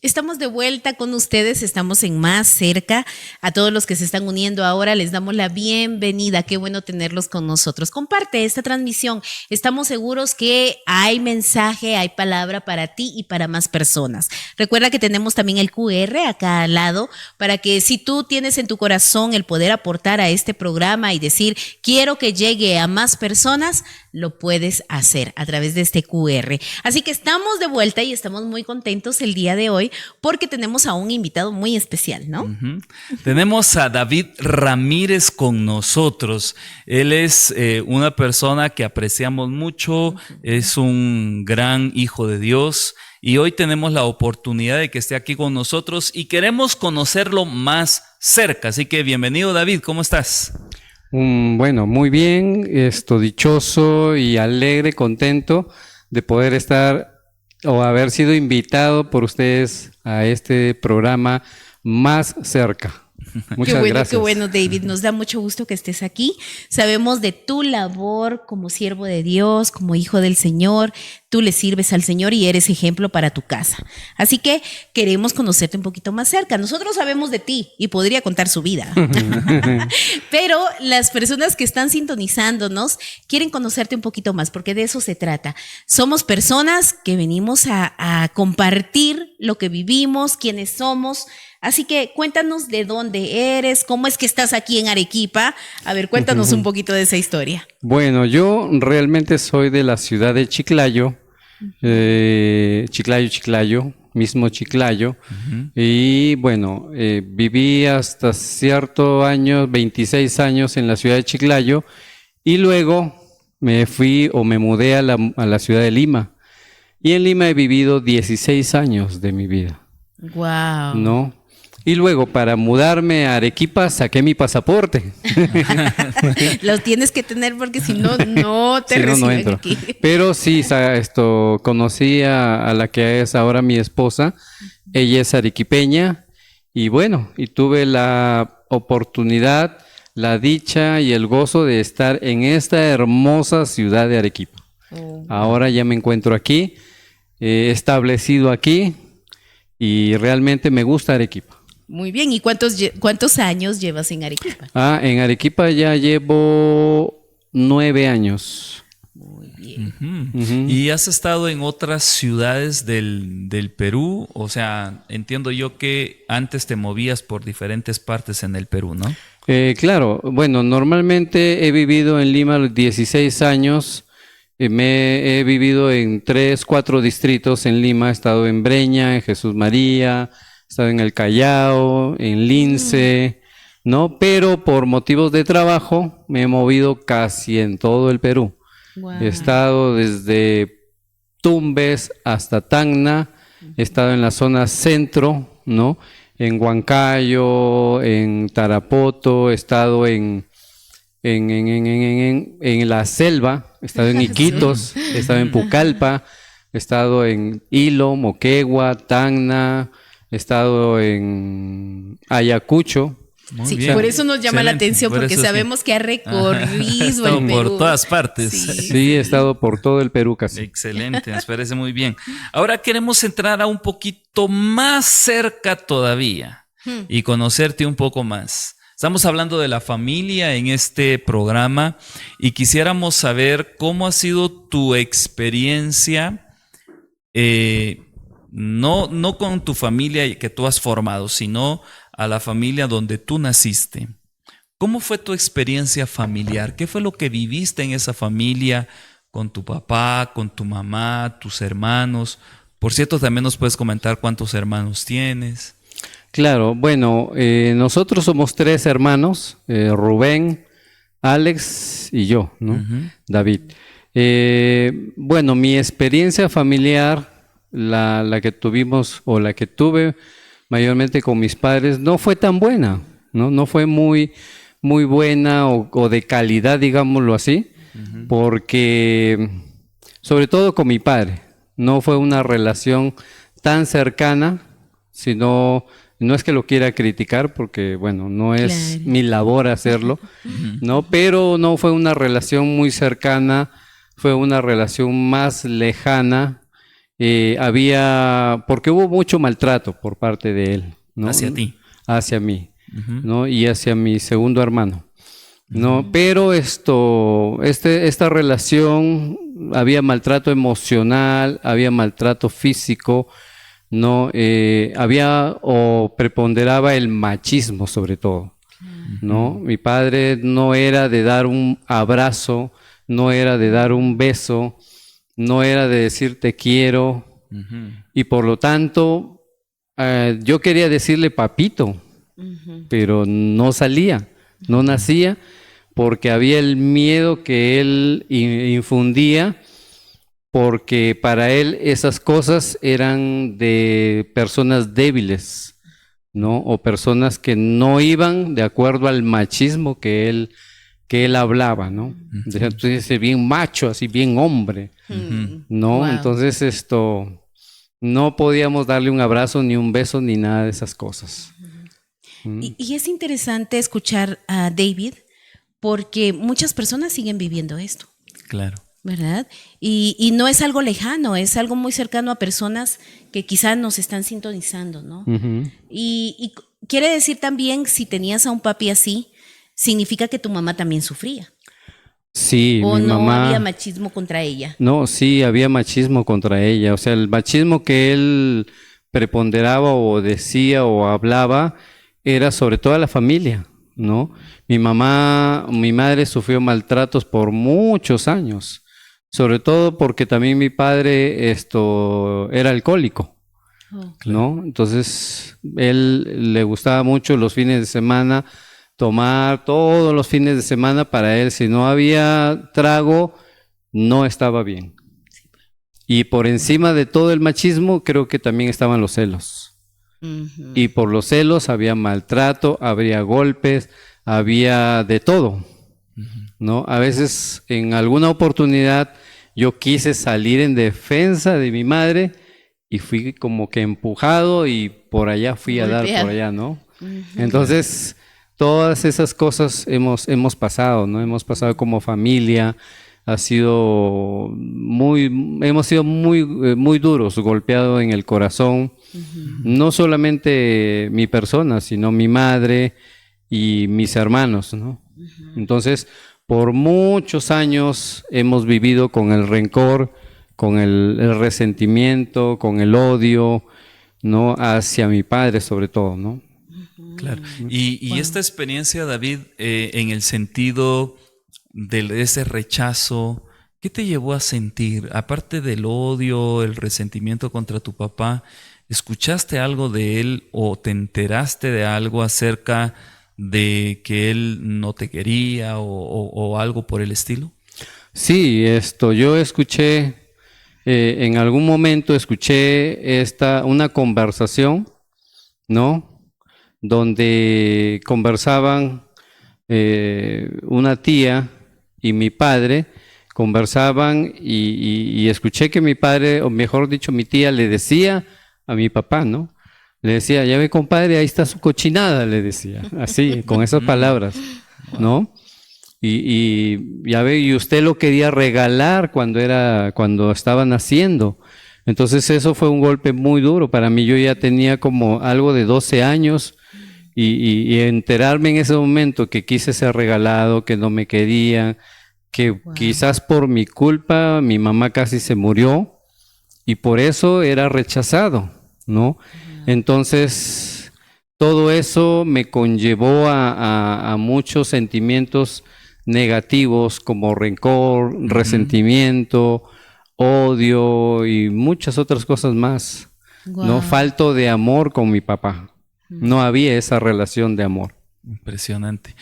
Estamos de vuelta con ustedes, estamos en Más Cerca. A todos los que se están uniendo ahora les damos la bienvenida. Qué bueno tenerlos con nosotros. Comparte esta transmisión. Estamos seguros que hay mensaje, hay palabra para ti y para más personas. Recuerda que tenemos también el QR acá al lado para que si tú tienes en tu corazón el poder aportar a este programa y decir quiero que llegue a más personas, lo puedes hacer a través de este QR. Así que estamos de vuelta y estamos muy contentos el día de hoy porque tenemos a un invitado muy especial, ¿no? Tenemos a David Ramírez con nosotros. Él es una persona que apreciamos mucho, es un gran hijo de Dios y hoy tenemos la oportunidad de que esté aquí con nosotros y queremos conocerlo más cerca. Así que bienvenido, David, ¿cómo estás? Bueno, muy bien, dichoso y alegre, contento de poder estar o haber sido invitado por ustedes a este programa Más Cerca. Muchas gracias. Qué bueno, David. Nos da mucho gusto que estés aquí. Sabemos de tu labor como siervo de Dios, como hijo del Señor. Tú le sirves al Señor y eres ejemplo para tu casa. Así que queremos conocerte un poquito más cerca. Nosotros sabemos de ti y podría contar su vida. Pero las personas que están sintonizándonos quieren conocerte un poquito más porque de eso se trata. Somos personas que venimos a compartir lo que vivimos, quiénes somos. Así que cuéntanos de dónde eres, cómo es que estás aquí en Arequipa. A ver, cuéntanos un poquito de esa historia. Bueno, yo realmente soy de la ciudad de Chiclayo, Chiclayo, mismo Chiclayo. Y bueno, viví hasta cierto año, 26 años en la ciudad de Chiclayo y luego me fui o me mudé a la ciudad de Lima. Y en Lima he vivido 16 años de mi vida. Wow. ¿No? Y luego, para mudarme a Arequipa, saqué mi pasaporte. Los tienes que tener porque si no, no te reciben aquí. Pero sí, conocí a la que es ahora mi esposa. Ella es arequipeña. Y bueno, y tuve la oportunidad, la dicha y el gozo de estar en esta hermosa ciudad de Arequipa. Ahora ya me encuentro aquí, establecido aquí. Y realmente me gusta Arequipa. Muy bien. ¿Y cuántos años llevas en Arequipa? En Arequipa ya llevo 9 años. Muy bien. ¿Y has estado en otras ciudades del Perú? O sea, entiendo yo que antes te movías por diferentes partes en el Perú, ¿no? Claro. Bueno, normalmente he vivido en Lima los 16 años. He vivido en 3, 4 distritos en Lima. He estado en Breña, en Jesús María, he estado en El Callao, en Lince, ¿no? Pero por motivos de trabajo me he movido casi en todo el Perú. Wow. He estado desde Tumbes hasta Tacna, he estado en la zona centro, ¿no? En Huancayo, en Tarapoto, he estado en la selva, he estado en Iquitos, he estado en Pucallpa, he estado en Hilo, Moquegua, Tacna, he estado en Ayacucho. Sí, por eso nos llama la atención, porque sabemos que ha recorrido el Perú. Por todas partes. Sí, he estado por todo el Perú casi. Excelente, nos parece muy bien. Ahora queremos entrar a un poquito más cerca todavía y conocerte un poco más. Estamos hablando de la familia en este programa y quisiéramos saber cómo ha sido tu experiencia, no con tu familia que tú has formado, sino a la familia donde tú naciste. ¿Cómo fue tu experiencia familiar? ¿Qué fue lo que viviste en esa familia con tu papá, con tu mamá, tus hermanos? Por cierto, también nos puedes comentar cuántos hermanos tienes. Claro, bueno, nosotros somos 3 hermanos, Rubén, Alex y yo, ¿no? David. Bueno, mi experiencia familiar, la que tuvimos o la que tuve mayormente con mis padres, no fue tan buena, ¿no? No fue muy buena o de calidad, digámoslo así, porque, sobre todo con mi padre, no fue una relación tan cercana, sino... No es que lo quiera criticar porque, bueno, no es mi labor hacerlo, ¿no? Pero no fue una relación muy cercana, fue una relación más lejana porque hubo mucho maltrato por parte de él, ¿no? Hacia ti. Hacia mí, Ujú. ¿no? Y hacia mi segundo hermano, ¿no? Pero esta relación, había maltrato emocional, había maltrato físico, ¿no? Había o preponderaba el machismo sobre todo, ¿no? Mi padre no era de dar un abrazo, no era de dar un beso, no era de decir te quiero, Ujú. y por lo tanto yo quería decirle papito, pero no salía, no nacía, porque había el miedo que él infundía, porque para él esas cosas eran de personas débiles, ¿no? O personas que no iban de acuerdo al machismo que él hablaba, ¿no? Entonces, bien macho, así bien hombre, ¿no? Wow. Entonces no podíamos darle un abrazo, ni un beso, ni nada de esas cosas. Y es interesante escuchar a David porque muchas personas siguen viviendo esto, Claro. ¿verdad? Y no es algo lejano, es algo muy cercano a personas que quizás nos están sintonizando, ¿no? Ujú. Y quiere decir también, si tenías a un papi así, significa que tu mamá también sufría. Sí, O mi no mamá. había machismo contra ella. No, sí, había machismo contra ella. O sea, el machismo que él preponderaba o decía o hablaba era sobre toda la familia, ¿no? Mi madre sufrió maltratos por muchos años, sobre todo porque también mi padre era alcohólico, Oh. ¿no? Entonces, él le gustaba mucho los fines de semana tomar todos los fines de semana. Para él, si no había trago, no estaba bien. Y por encima de todo el machismo, creo que también estaban los celos. Ujú. Y por los celos había maltrato, habría golpes, había de todo, ¿no? A veces, en alguna oportunidad, yo quise salir en defensa de mi madre y fui como que empujado y por allá fui a dar Golpeado. por allá, ¿no? Entonces, todas esas cosas hemos pasado, ¿no? Hemos pasado como familia. Hemos sido muy duros, golpeados en el corazón. No solamente mi persona, sino mi madre y mis hermanos, ¿no? Entonces, por muchos años hemos vivido con el rencor, con el resentimiento, con el odio, ¿no? Hacia mi padre sobre todo, ¿no? Claro. Y esta experiencia, David, en el sentido de ese rechazo, ¿qué te llevó a sentir? Aparte del odio, el resentimiento contra tu papá, ¿escuchaste algo de él o te enteraste de algo acerca de que él no te quería o algo por el estilo? Sí, yo escuché, en algún momento escuché una conversación, ¿no? Donde conversaban una tía y mi padre, conversaban y escuché que mi padre, o mejor dicho, mi tía le decía a mi papá, ¿no? Le decía, ya ve, compadre, ahí está su cochinada, le decía, así, con esas palabras, ¿no? Y ya ve, y usted lo quería regalar cuando estaba naciendo. Entonces eso fue un golpe muy duro para mí. Yo ya tenía como algo de 12 años y enterarme en ese momento que quise ser regalado, que no me querían, que quizás por mi culpa mi mamá casi se murió y por eso era rechazado, ¿no? Entonces todo eso me conllevó a muchos sentimientos negativos como rencor, resentimiento, odio y muchas otras cosas más. No Guau. falto de amor con mi papá. No había esa relación de amor. Impresionante.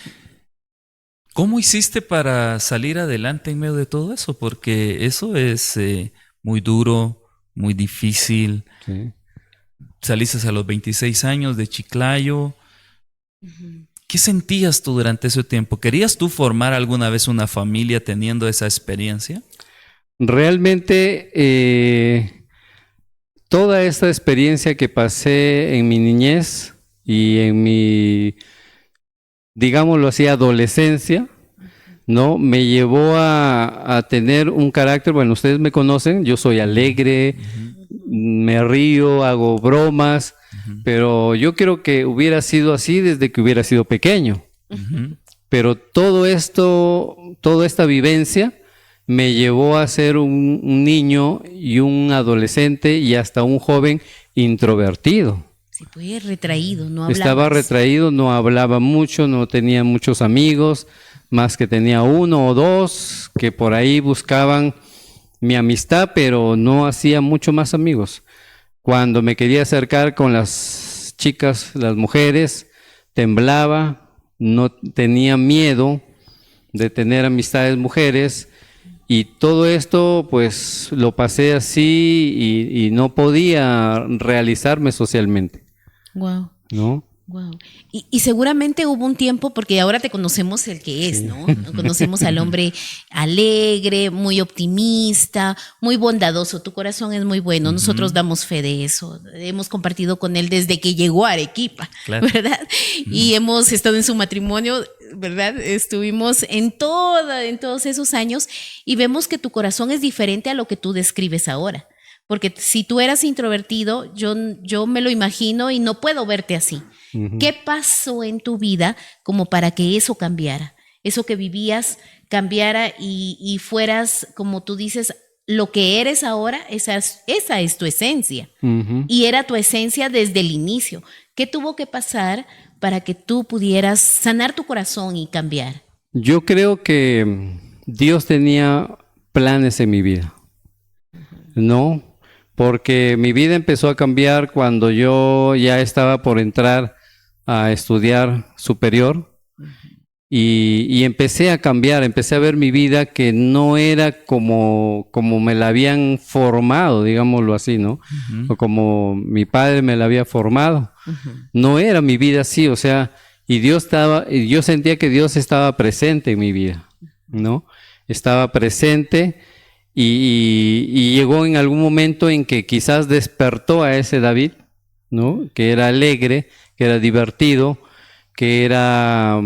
¿Cómo hiciste para salir adelante en medio de todo eso? Porque eso es muy duro, muy difícil. Sí. Saliste a los 26 años de Chiclayo. ¿Qué sentías tú durante ese tiempo? ¿Querías tú formar alguna vez una familia teniendo esa experiencia? Realmente toda esta experiencia que pasé en mi niñez y en mi, digámoslo así, adolescencia, ¿no? Me llevó a tener un carácter, bueno, ustedes me conocen, yo soy alegre, me río, hago bromas, pero yo creo que hubiera sido así desde que hubiera sido pequeño. Pero todo esto, toda esta vivencia me llevó a ser un niño y un adolescente y hasta un joven introvertido. Sí, pues retraído, no hablaba. Estaba retraído, no hablaba mucho, no tenía muchos amigos, más que tenía uno o dos que por ahí buscaban mi amistad, pero no hacía mucho más amigos. Cuando me quería acercar con las chicas, las mujeres, temblaba, no tenía miedo de tener amistades mujeres, y todo esto pues lo pasé así y no podía realizarme socialmente. Wow. ¿No? Wow. Y seguramente hubo un tiempo, porque ahora te conocemos el que es, ¿no? Conocemos al hombre alegre, muy optimista, muy bondadoso. Tu corazón es muy bueno. Nosotros damos fe de eso. Hemos compartido con él desde que llegó a Arequipa, claro. ¿Verdad? Y hemos estado en su matrimonio, ¿verdad? Estuvimos en todos esos años y vemos que tu corazón es diferente a lo que tú describes ahora. Porque si tú eras introvertido, yo me lo imagino y no puedo verte así. ¿Qué pasó en tu vida como para que eso cambiara? Eso que vivías cambiara y fueras, como tú dices, lo que eres ahora, esa es tu esencia. Y era tu esencia desde el inicio. ¿Qué tuvo que pasar para que tú pudieras sanar tu corazón y cambiar? Yo creo que Dios tenía planes en mi vida, ¿no? Porque mi vida empezó a cambiar cuando yo ya estaba por entrar a estudiar superior y empecé a cambiar, empecé a ver mi vida que no era como me la habían formado, digámoslo así, ¿no? O como mi padre me la había formado. No era mi vida así, o sea, y yo sentía que Dios estaba presente en mi vida, ¿no? Estaba presente. Y llegó en algún momento en que quizás despertó a ese David, ¿no? Que era alegre, que era divertido, que era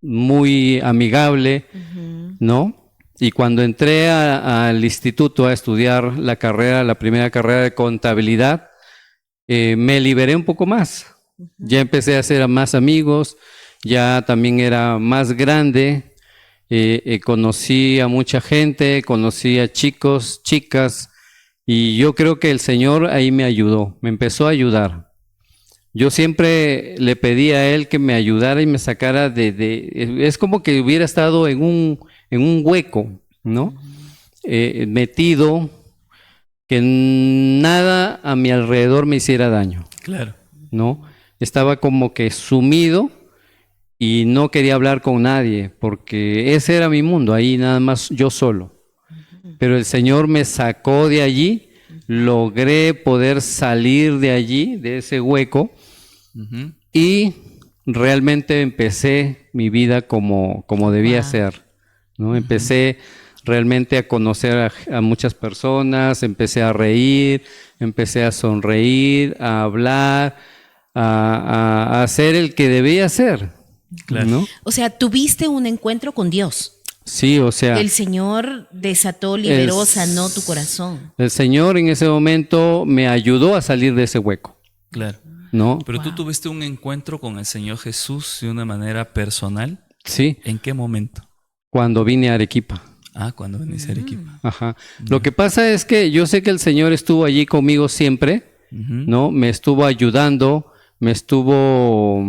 muy amigable, ¿no? Y cuando entré al instituto a estudiar la primera carrera de contabilidad, me liberé un poco más. Ya empecé a hacer más amigos, ya también era más grande. Conocí a mucha gente, conocí a chicos, chicas, y yo creo que el Señor ahí me ayudó, me empezó a ayudar. Yo siempre le pedí a Él que me ayudara y me sacara es como que hubiera estado en un hueco, ¿no? Metido, que nada a mi alrededor me hiciera daño. Claro. ¿No? Estaba como que sumido. Y no quería hablar con nadie, porque ese era mi mundo, ahí nada más yo solo. Pero el Señor me sacó de allí, logré poder salir de allí, de ese hueco, y realmente empecé mi vida como debía ser, ¿no? Empecé realmente a conocer a muchas personas, empecé a reír, empecé a sonreír, a hablar, a ser el que debía ser. Claro. ¿No? O sea, tuviste un encuentro con Dios. Sí, o sea. El Señor desató, liberó, sanó tu corazón. El Señor en ese momento me ayudó a salir de ese hueco. Claro. ¿No? Pero tú tuviste un encuentro con el Señor Jesús de una manera personal. Sí. ¿En qué momento? Cuando vine a Arequipa. Cuando viniste a Arequipa. Ajá. Lo que pasa es que yo sé que el Señor estuvo allí conmigo siempre, ¿no? Me estuvo ayudando, me estuvo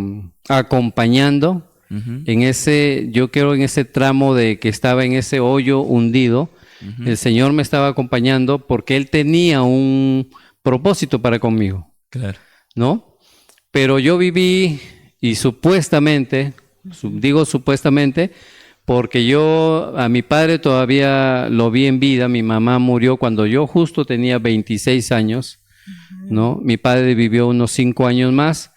acompañando en yo creo en ese tramo de que estaba en ese hoyo hundido. El Señor me estaba acompañando porque Él tenía un propósito para conmigo. Claro. ¿No? Pero yo viví y supuestamente, digo supuestamente, porque yo a mi padre todavía lo vi en vida. Mi mamá murió cuando yo justo tenía 26 años, ¿no? Mi padre vivió unos 5 años más,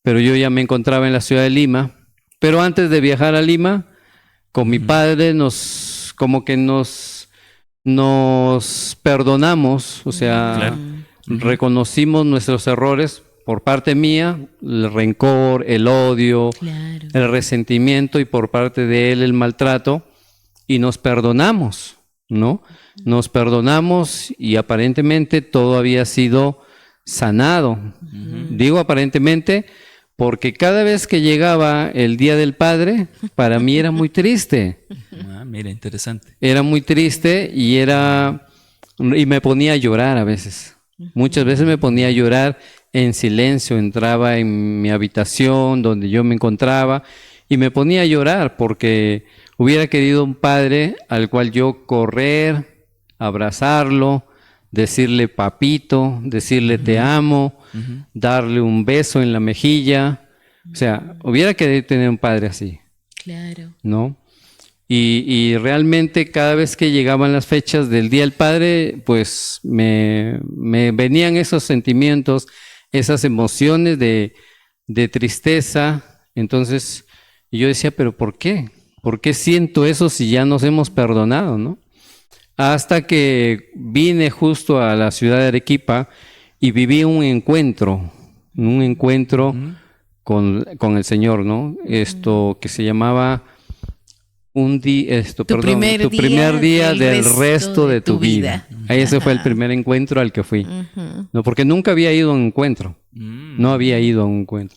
pero yo ya me encontraba en la ciudad de Lima. Pero antes de viajar a Lima, con mi padre como que nos perdonamos, o sea, reconocimos nuestros errores por parte mía, el rencor, el odio, el resentimiento, y por parte de él el maltrato, y nos perdonamos, ¿no? Nos perdonamos y aparentemente todo había sido sanado. Digo aparentemente porque cada vez que llegaba el Día del Padre, para mí era muy triste. Mira, interesante. Era muy triste y me ponía a llorar a veces. Muchas veces me ponía a llorar en silencio, entraba en mi habitación donde yo me encontraba y me ponía a llorar porque hubiera querido un padre al cual yo correr, abrazarlo, decirle papito, decirle te amo, darle un beso en la mejilla. O sea, hubiera querido tener un padre así. Claro. ¿No? Y realmente cada vez que llegaban las fechas del Día del Padre, pues me venían esos sentimientos, esas emociones de tristeza. Entonces yo decía, ¿pero por qué? ¿Por qué siento eso si ya nos hemos perdonado, no? Hasta que vine justo a la ciudad de Arequipa y viví un encuentro con el Señor, ¿no? Esto que se llamaba tu primer día del resto de tu vida. Ahí ese fue el primer encuentro al que fui. No, porque nunca había ido a un encuentro. No había ido a un encuentro.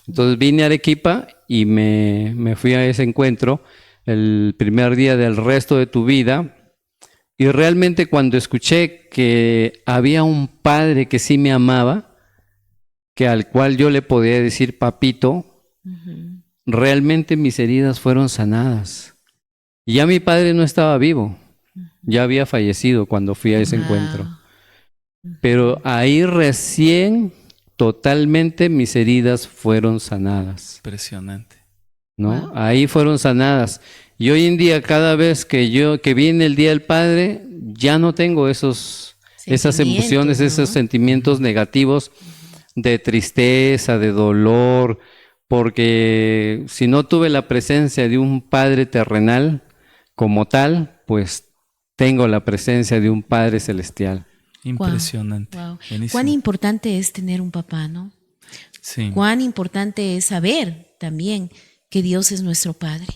Entonces vine a Arequipa y me fui a ese encuentro, el primer día del resto de tu vida. Y realmente cuando escuché que había un padre que sí me amaba, que al cual yo le podía decir papito, realmente mis heridas fueron sanadas. Y ya mi padre no estaba vivo, ya había fallecido cuando fui a ese encuentro. Pero ahí recién totalmente mis heridas fueron sanadas. Impresionante. ¿No? Ahí fueron sanadas. Y hoy en día cada vez que viene el Día del Padre, ya no tengo esas emociones, ¿no? Esos sentimientos negativos de tristeza, de dolor, porque si no tuve la presencia de un Padre terrenal como tal, pues tengo la presencia de un Padre celestial. Impresionante. Wow. Cuán importante es tener un papá, ¿no? Sí. Cuán importante es saber también que Dios es nuestro Padre.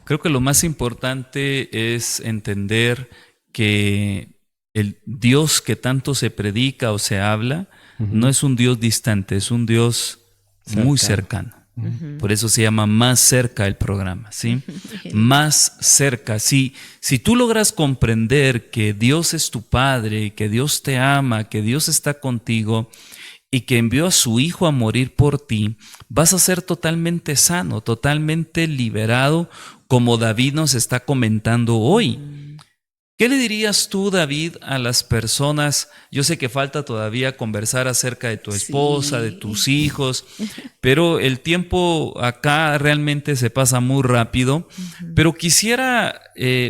Creo que lo más importante es entender que el Dios que tanto se predica o se habla no es un Dios distante, es un Dios muy cercano. Por eso se llama Más Cerca el programa, ¿sí? Más cerca. Si tú logras comprender que Dios es tu Padre, que Dios te ama, que Dios está contigo y que envió a su Hijo a morir por ti, vas a ser totalmente sano, totalmente liberado, como David nos está comentando hoy. ¿Qué le dirías tú, David, a las personas? Yo sé que falta todavía conversar acerca de tu esposa, de tus hijos, pero el tiempo acá realmente se pasa muy rápido. Pero quisiera,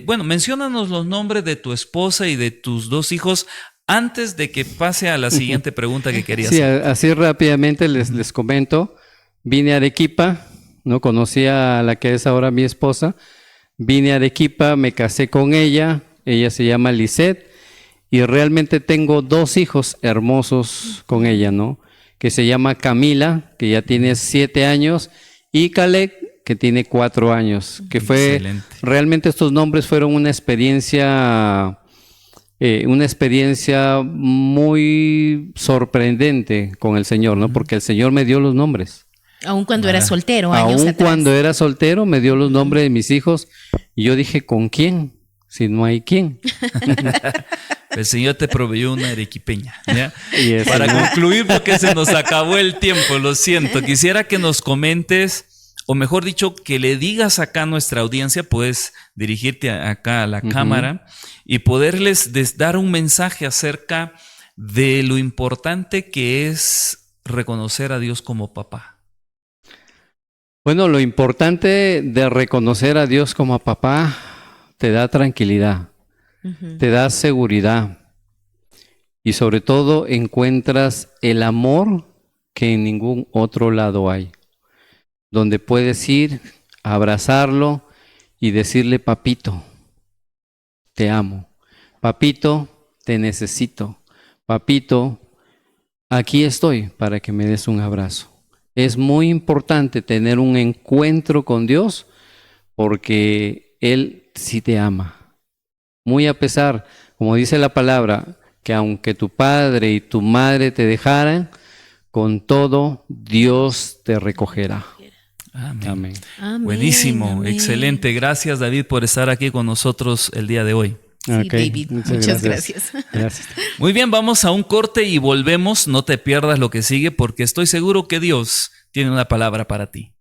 menciónanos los nombres de tu esposa y de tus dos hijos antes de que pase a la siguiente pregunta que quería hacer. Sí, así rápidamente les comento. Vine a Arequipa, no conocía a la que es ahora mi esposa. Vine a Arequipa, me casé con ella. Ella se llama Lisette y realmente tengo dos hijos hermosos con ella, ¿no? Que se llama Camila, que ya tiene 7 años, y Caleb, que tiene 4 años. Que fue Excelente. Realmente estos nombres fueron una experiencia muy sorprendente con el Señor, ¿no? Porque el Señor me dio los nombres. Aún cuando era soltero, años atrás. Cuando era soltero, me dio los nombres de mis hijos y yo dije, ¿con quién? Si no hay quién. El Señor te proveyó una arequipeña, ¿ya? Para concluir, porque se nos acabó el tiempo, lo siento. Quisiera que nos comentes, o mejor dicho, que le digas acá a nuestra audiencia, puedes dirigirte acá a la cámara y poderles dar un mensaje acerca de lo importante que es reconocer a Dios como papá. Bueno, lo importante de reconocer a Dios como papá te da tranquilidad, te da seguridad y sobre todo encuentras el amor que en ningún otro lado hay, donde puedes ir, abrazarlo y decirle, papito, te amo, papito, te necesito, papito, aquí estoy para que me des un abrazo. Es muy importante tener un encuentro con Dios porque Él sí te ama. muy a pesar, como dice la palabra, que aunque tu padre y tu madre te dejaran, con todo Dios te recogerá. Amén. Amén. Amén, Buenísimo, amén. excelente. Gracias, David, por estar aquí con nosotros el día de hoy. Sí, Ok, David, muchas gracias. Gracias. Muy bien, vamos a un corte y volvemos. No te pierdas lo que sigue porque estoy seguro que Dios tiene una palabra para ti.